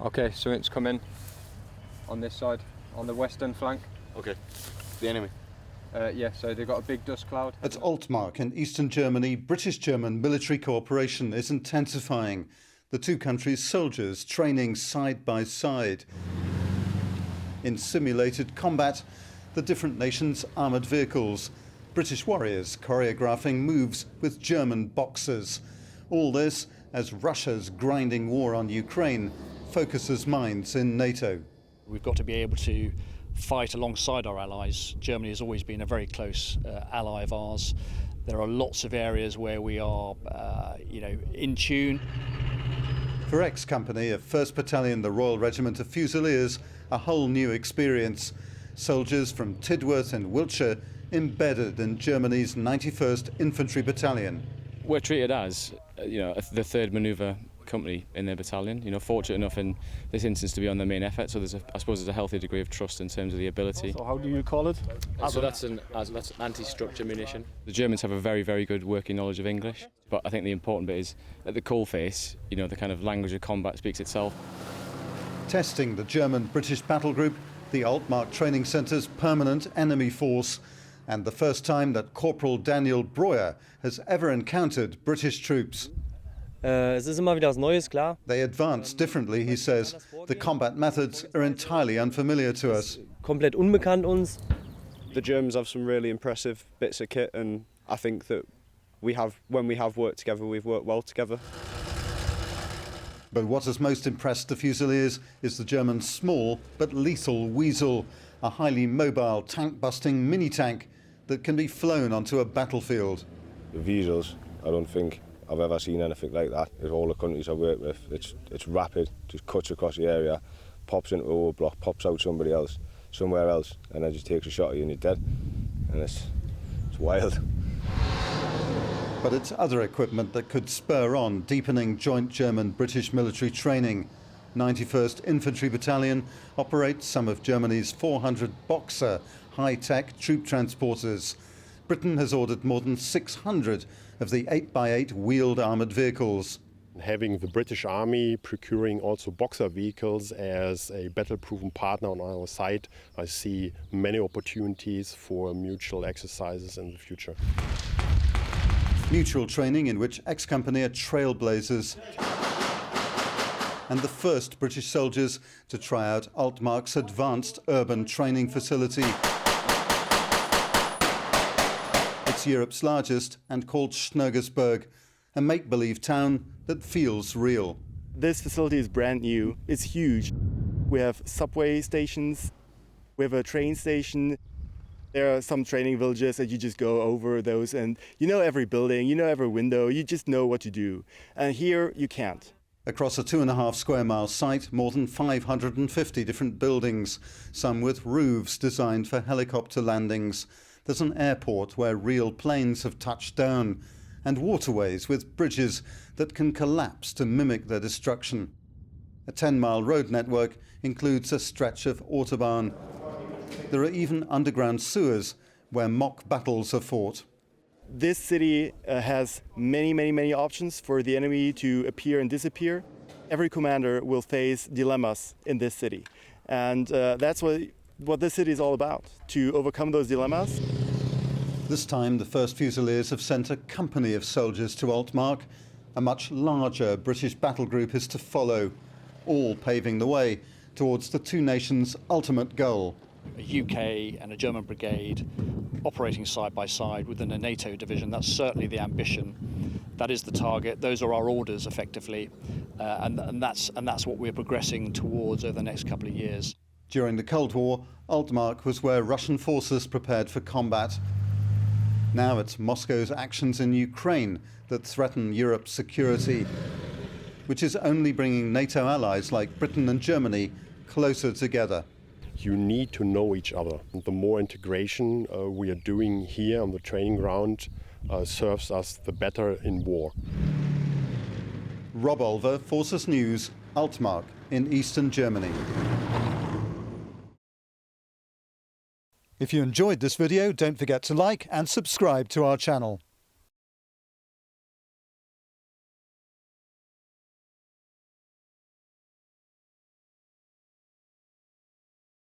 Okay, so it's come in on this side, on the western flank. Okay, the enemy. Yeah, so they've got a big dust cloud. At Altmark in eastern Germany, British-German military cooperation is intensifying. The two countries' soldiers training side by side. In simulated combat, the different nations' armoured vehicles. British warriors choreographing moves with German boxers. All this as Russia's grinding war on Ukraine focuses minds in NATO. We've got to be able to fight alongside our allies. Germany has always been a very close ally of ours. There are lots of areas where we are, in tune. For ex-company of 1st Battalion, the Royal Regiment of Fusiliers, a whole new experience. Soldiers from Tidworth in Wiltshire embedded in Germany's 91st Infantry Battalion. We're treated as, the third manoeuvre company in their battalion. Fortunate enough in this instance to be on the main effort, so I suppose there's a healthy degree of trust in terms of the ability. So how do you call it? So that's anti-structure munition. The Germans have a very, very good working knowledge of English, but I think the important bit is at the coalface, the kind of language of combat speaks itself. Testing the German-British battle group, the Altmark Training Centre's permanent enemy force, and the first time that Corporal Daniel Breuer has ever encountered British troops. Es ist immer wieder was Neues, klar. They advance differently, he says. The combat methods are entirely unfamiliar to us. Komplett unbekannt uns. The Germans have some really impressive bits of kit, and I think that when we have worked together, we've worked well together. But what has most impressed the Fusiliers is the German small but lethal Weasel, a highly mobile tank-busting mini-tank that can be flown onto a battlefield. The Weasels, I don't think I've ever seen anything like that. In all the countries I've worked with, it's rapid, just cuts across the area, pops into a roadblock, pops out somewhere else, and then just takes a shot at you and you're dead. And it's wild. But it's other equipment that could spur on deepening joint German-British military training. 91st Infantry Battalion operates some of Germany's 400 Boxer high-tech troop transporters. Britain has ordered more than 600 of the 8x8 wheeled armoured vehicles. Having the British Army procuring also Boxer vehicles as a battle-proven partner on our side, I see many opportunities for mutual exercises in the future. Mutual training in which ex-company are trailblazers and the first British soldiers to try out Altmark's advanced urban training facility. It's Europe's largest and called Schnoeggersburg, a make-believe town that feels real. This facility is brand new. It's huge. We have subway stations. We have a train station. There are some training villages that you just go over those and you know every building, you know every window, you just know what to do. And here you can't. Across a 2.5 square mile site, more than 550 different buildings, some with roofs designed for helicopter landings. There's an airport where real planes have touched down, and waterways with bridges that can collapse to mimic their destruction. A 10-mile road network includes a stretch of autobahn. There are even underground sewers where mock battles are fought. This city has many options for the enemy to appear and disappear. Every commander will face dilemmas in this city. And that's what this city is all about, to overcome those dilemmas. This time, the 1st Fusiliers have sent a company of soldiers to Altmark. A much larger British battle group is to follow, all paving the way towards the two nations' ultimate goal. A UK and a German brigade operating side by side within a NATO division. That's certainly the ambition. That is the target. Those are our orders, effectively, and that's what we're progressing towards over the next couple of years. During the Cold War, Altmark was where Russian forces prepared for combat. Now it's Moscow's actions in Ukraine that threaten Europe's security, which is only bringing NATO allies like Britain and Germany closer together. You need to know each other. And the more integration we are doing here on the training ground serves us the better in war. Rob Olver, Forces News, Altmark in eastern Germany. If you enjoyed this video, don't forget to like and subscribe to our channel.